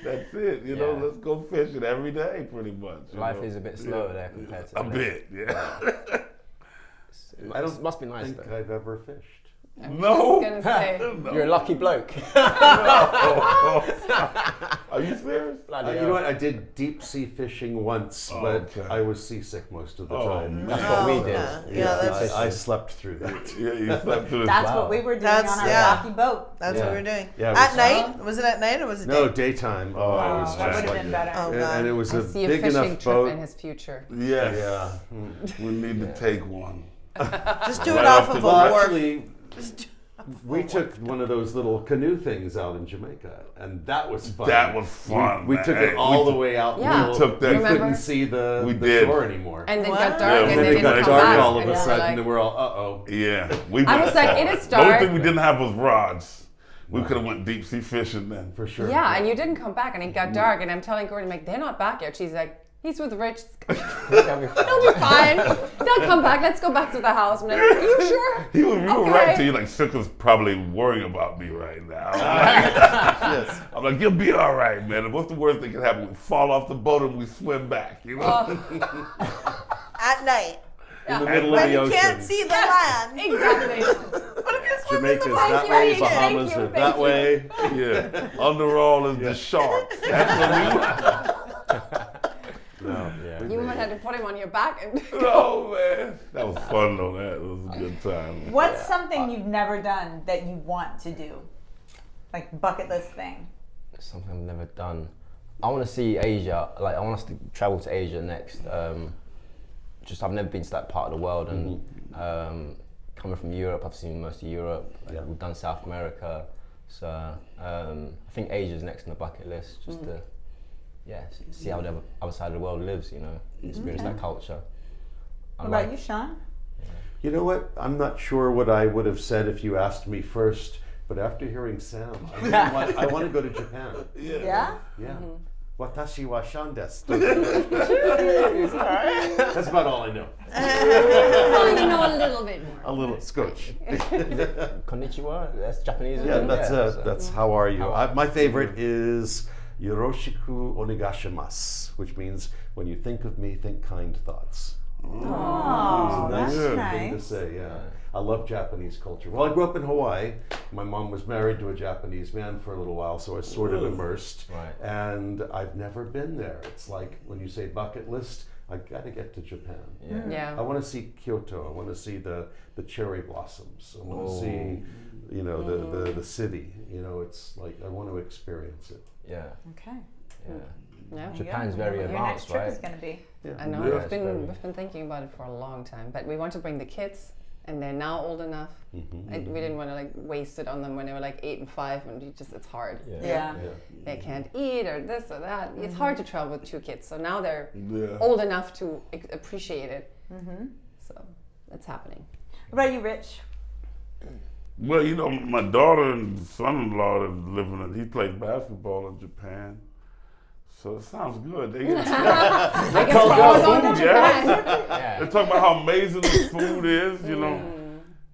That's it, Yeah. let's go fishing every day, pretty much. Life is a bit slower there compared to A LA. bit, yeah. I don't must be nice think though. I've ever fished. No. I was gonna say. You're a lucky bloke. Are you serious? Bloody You hell. know what? I did deep sea fishing once, but okay. I was seasick most of the Oh, time. man. That's what we did. Yeah, that's I slept through that. Yeah, you slept through the That's what we were doing That's- on our yeah. rocky boat. What Yeah. we were doing. Yeah, it at was- night? Was it at night or was it No, day? daytime. Oh, I that was would've just been like better. Oh, and, God. and it was I a see a big fishing enough trip boat. in his future. Yes. Yeah. We need to take one. Just do Right it off off of the a Well, wharf. actually, Just do- we took one of those little canoe things out in Jamaica, and that was fun. That was fun, We man. took Hey, it all we the way out. Yeah. We took that- We Remember? couldn't see the We did. shore anymore. And then What? got dark, Yeah, and and they then it didn't got come dark back. all of and a we were sudden, like- and we're all, uh-oh. Yeah. I was like, it is The only dark. thing we didn't have was rods. We could have went deep sea fishing then. For sure. Yeah, and you didn't come back, and it got dark, and I'm telling Courtney, like, they're not back yet. She's like, he's with Rich. That'll be fun. They'll be fine. They'll come back. Let's go back to the house. I'm like, are you sure? You were Okay. right to you, like Silke's probably worrying about me right now. Yes. I'm like, you'll be all right, man. And what's the worst that can happen? We fall off the boat and we swim back, At night. In the middle of When the you ocean. can't see the land. Exactly. What if you're swimming in Jamaica's the that land? way, you, thank Bahamas you, are thank that you. way. Yeah. Under all is the sharks. That's what we No. Yeah. You women had to and put him on your back and Oh man, that was fun though. That was a good time. What's something you've never done that you want to do? Like bucket list thing. Something I've never done. I want to see Asia. Like I want us to travel to Asia next. Just I've never been to that part of the world, and coming from Europe, I've seen most of Europe. Like, we've done South America, so I think Asia's next on the bucket list. Just to see how the other side of the world lives. You know, experience that culture. What about you, Sean? You know what? I'm not sure what I would have said if you asked me first, but after hearing Sam, I want to go to Japan. Yeah? Yeah. Watashi wa Shan desu. That's about all I know. well, you know a little bit more. A little scotch. Konnichiwa. That's Japanese. Yeah, isn't it? that's how are you. My favorite is Yoroshiku onegashimasu, which means when you think of me, think kind thoughts. Oh, that's Thing to nice. say, yeah. I love Japanese culture. Well, I grew up in Hawaii. My mom was married to a Japanese man for a little while, so I was sort of immersed. Right. And I've never been there. It's like when you say bucket list, I got to get to Japan. Yeah. I want to see Kyoto. I want to see the cherry blossoms. I want to see, you know, the city. You know, it's like I want to experience it. Yeah. Okay. Yeah. Yeah. Japan's very Your next advanced, trip right? is going to be. I know Yeah, we've been thinking about it for a long time, but we want to bring the kids, and they're now old enough. And we didn't want to like waste it on them when they were like 8 and 5, and it's hard. Yeah. They can't eat or this or that. It's hard to travel with 2 kids, so now they're Yeah. old enough to appreciate it. So that's happening. What about you, Rich? Well, you know, my daughter and son-in-law is living in. He plays basketball in Japan. So it sounds good. They talk about food, Yeah. They talk about how amazing the food is. You know,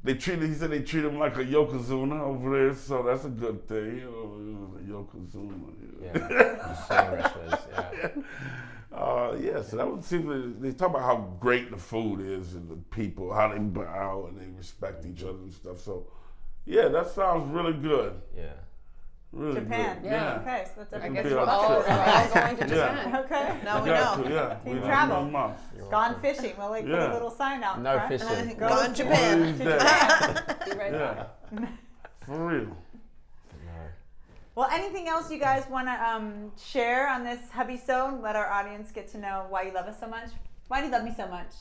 he said they treat him like a yokozuna over there. So that's a good thing. You know, a yokozuna. Yeah. Same wrestlers. Yeah. So that would seem they talk about how great the food is and the people, how they bow and they respect each other and stuff. So, yeah, that sounds really good. Yeah. Really Japan. good. Yeah. Okay, so that's I everything. guess Yeah. we're all going to Yeah. Japan. Okay. Now we We got know. to, yeah. Team We travel. know month. Gone fishing. We'll like put a Yeah. little sign out No front. fishing. Go Gone Japan. Please, yeah. Be right back. Yeah. For real. Well, anything else you guys want to share on this Hubbysode? Let our audience get to know why you love us so much. Why do you love me so much?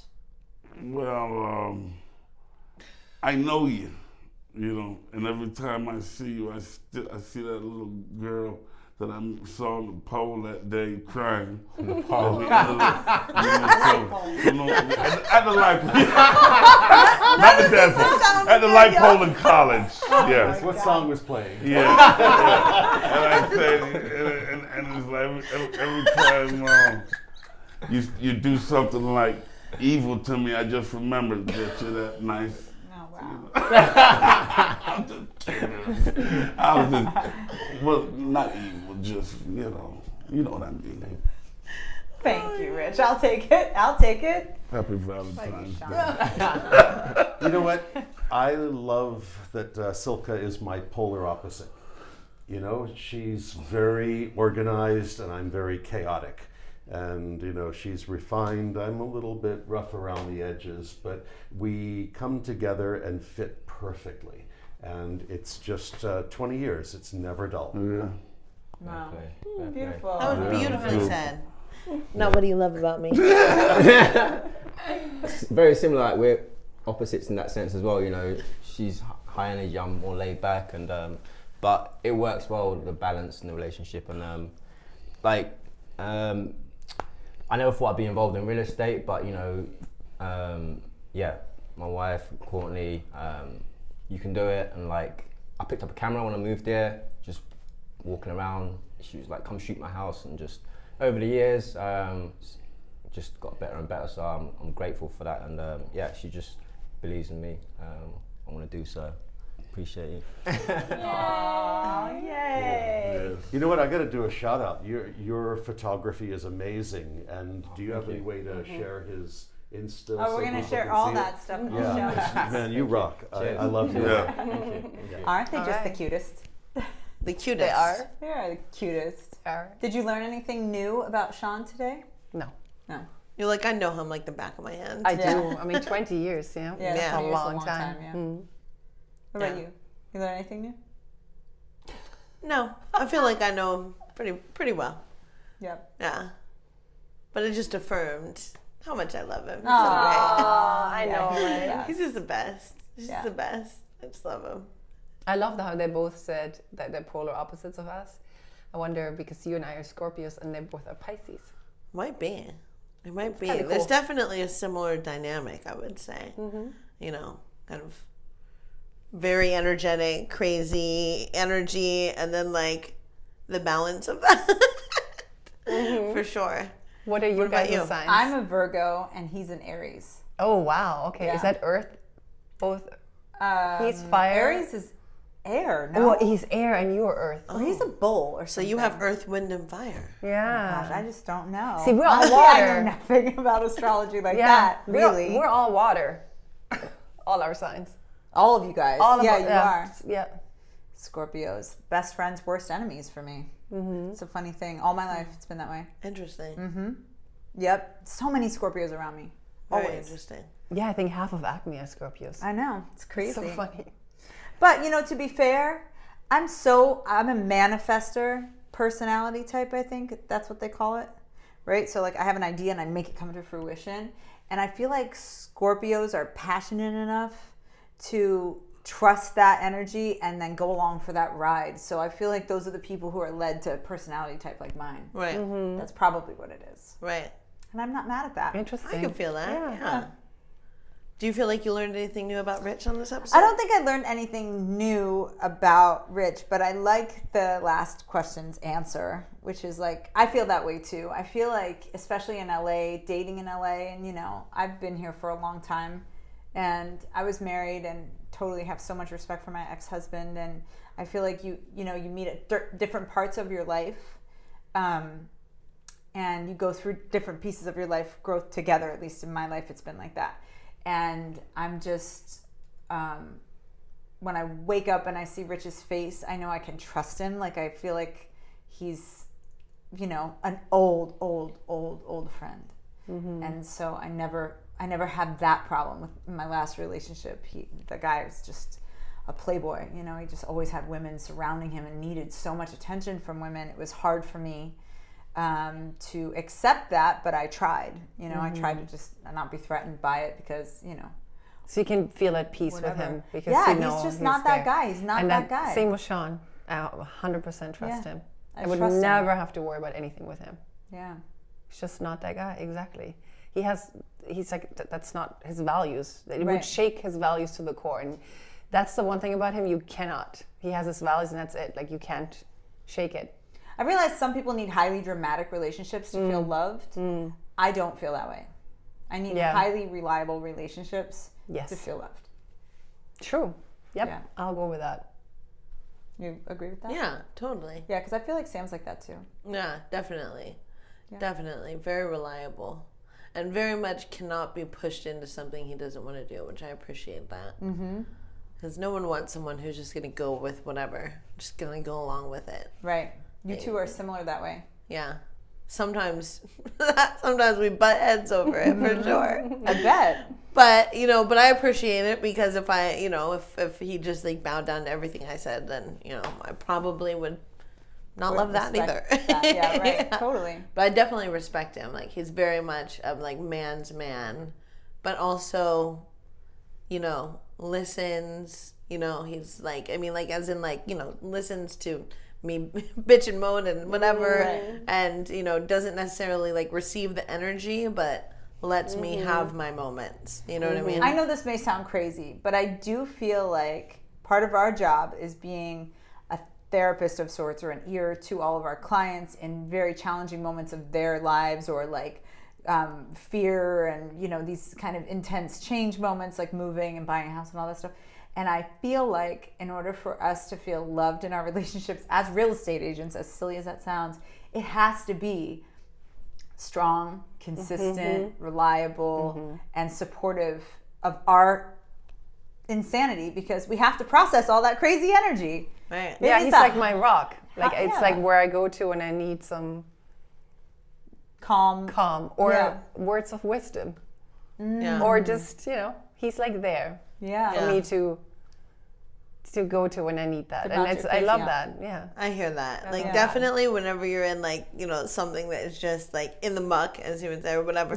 Well, I know you, you know, and every time I see you, I see that little girl that I saw on the pole that day crying. At the light pole. Not the dance pole. At the light pole in college. Yes. What song was playing? Yeah. And I say, and it's like every time you do something like evil to me, I just remember that you're that nice. Oh, wow. I'm just kidding. I was just, well, not evil, just, you know what I mean. Thank you, Rich. I'll take it. I'll take it. Happy Valentine's Sean. Day. You know what? I love that Silke is my polar opposite. You know, she's very organized and I'm very chaotic. And, you know, she's refined. I'm a little bit rough around the edges, but we come together and fit perfectly. And it's just 20 years. It's never dull. Yeah. Wow. Fair play. Beautiful. That was Yeah. beautifully Yeah. said. Now, what do you love about me? Very similar. Like we're opposites in that sense as well. You know, she's high energy. I'm more laid back, and but it works well, the balance in the relationship. And I never thought I'd be involved in real estate, but you know, yeah, my wife Courtney, you can do it. And like, I picked up a camera when I moved here, just walking around. She was like, "Come shoot my house," and just over the years, just got better and better. So I'm grateful for that. And yeah, she just believes in me. I want to do so. Appreciate you. Aw, yay. Yes. You know what? I got to do a shout out. Your photography is amazing. And do you have any way to share his Insta? Oh, we're so going to people share can all see it? that stuff in the Yeah, show. man, you rock. I love you. Yeah. Thank you. Aren't they All just right. the cutest? The cutest. They are. They are the cutest. Are. Did you learn anything new about Sean today? No. No. You're like, I know him like the back of my hand. I do. I mean, 20 years, yeah. Yeah, That's 20 a years is long time. yeah. Mm. What about Yeah. you? You learn anything new? No, I feel like I know him pretty well. Yep. Yeah. But it just affirmed how much I love him. He's so I know. Yeah, Right? great. He's just the best. He's Yeah. just the best. I just love him. I love how they both said that they're polar opposites of us. I wonder, because you and I are Scorpios and they both are Pisces. Might be. It might be. kinda There's cool. definitely a similar dynamic, I would say. You know, kind of very energetic, crazy energy, and then like the balance of that. For sure. What are your about guys' you? signs? I'm a Virgo and he's an Aries. Oh, wow. Okay. Yeah. Is that Earth? Both? He's fire. Aries is air. No, Oh, he's air and you're Earth. or he's a bull or So something. you have earth, wind, and fire. Yeah. Gosh, I just don't know. See, we're all Honestly, water. I know nothing about astrology like Yeah. that. Really, We're all water. All our signs. all of you guys. All of yeah, our- you are. Yeah. Scorpios, best friends, worst enemies for me. It's a funny thing. All my life, it's been that way. Interesting. Yep, so many Scorpios around me. Very Always. interesting. Yeah, I think half of ACME are Scorpios. I know, it's crazy. So funny. But you know, to be fair, I'm a manifester personality type. I think that's what they call it, right? So like, I have an idea and I make it come to fruition. And I feel like Scorpios are passionate enough to trust that energy and then go along for that ride. So I feel like those are the people who are led to a personality type like mine. Right. That's probably what it is. Right. And I'm not mad at that. Interesting. I can feel that. Yeah. Yeah. Do you feel like you learned anything new about Rich on this episode? I don't think I learned anything new about Rich, but I like the last question's answer, which is like, I feel that way too. I feel like, especially in LA, dating in LA, and you know, I've been here for a long time and I was married and totally have so much respect for my ex-husband. And I feel like you meet at different parts of your life. And you go through different pieces of your life growth together. At least in my life, it's been like that. And I'm just, when I wake up and I see Rich's face, I know I can trust him. Like, I feel like he's, you know, an old friend. And so I never had that problem with my last relationship. The guy was just a playboy, you know, he just always had women surrounding him and needed so much attention from women. It was hard for me to accept that, but I tried. You know, I tried to just not be threatened by it because, you know. So you can feel at peace Whatever. with him because Yeah, you know he's just not that guy. He's not and that guy. Same with Sean. I 100% trust him. I would trust him. never have to worry about anything with him. Yeah. He's just not that guy. Exactly. He's like, that's not his values. It would Right. shake his values to the core. And that's the one thing about him, you cannot. He has his values and that's it. Like, you can't shake it. I realize some people need highly dramatic relationships to feel loved. I don't feel that way. I need highly reliable relationships to feel loved. True. Yep. Yeah. I'll go with that. You agree with that? Yeah, totally. Yeah, because I feel like Sam's like that too. Yeah, definitely. Definitely. Very reliable. And very much cannot be pushed into something he doesn't want to do, which I appreciate that. Because no one wants someone who's just going to go with whatever, just going to go along with it. Right. You two are similar that way. Yeah. Sometimes we butt heads over it, for sure. I bet. But, you know, I appreciate it because if I, you know, if he just like bowed down to everything I said, then, you know, I probably would not love that either. Respect that. Yeah, right. Totally. But I definitely respect him. Like, he's very much of like man's man, but also, you know, listens, you know, he's like, I mean, like, as in like, you know, listens to me bitch and moan and whatever, and, you know, doesn't necessarily like receive the energy, but lets me have my moments. You know what I mean? I know this may sound crazy, but I do feel like part of our job is being a therapist of sorts, or an ear to all of our clients in very challenging moments of their lives, or like fear and, you know, these kind of intense change moments like moving and buying a house and all that stuff. And I feel like in order for us to feel loved in our relationships as real estate agents, as silly as that sounds, it has to be strong, consistent, reliable, and supportive of our insanity, because we have to process all that crazy energy. Right. Yeah, Maybe he's that- like my rock. Like, it's yeah. like where I go to when I need some calm, or Yeah. words of wisdom, Yeah. or just he's like there Yeah. for me to go to when I need that, and bounce your I face, love yeah. that. Yeah. I hear that. Like Yeah. definitely whenever you're in like, something that is just like in the muck, as you would say, or whatever,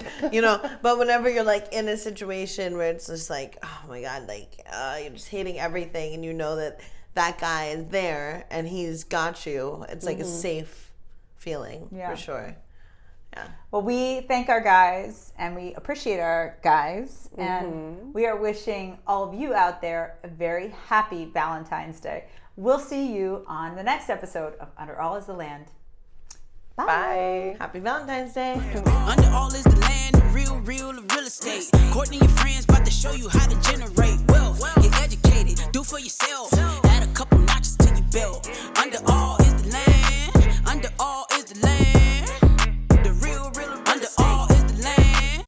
but whenever you're like in a situation where it's just like, oh my God, like you're just hating everything and you know that guy is there and he's got you. It's like a safe feeling for sure. Yeah. Well, we thank our guys and we appreciate our guys. And we are wishing all of you out there a very happy Valentine's Day. We'll see you on the next episode of Under All Is the Land. Bye. Happy Valentine's Day. Under all is the land, real real estate. Courtney and friends about to show you how to generate wealth. Get educated, do for yourself. Add a couple notches to your belt. Under all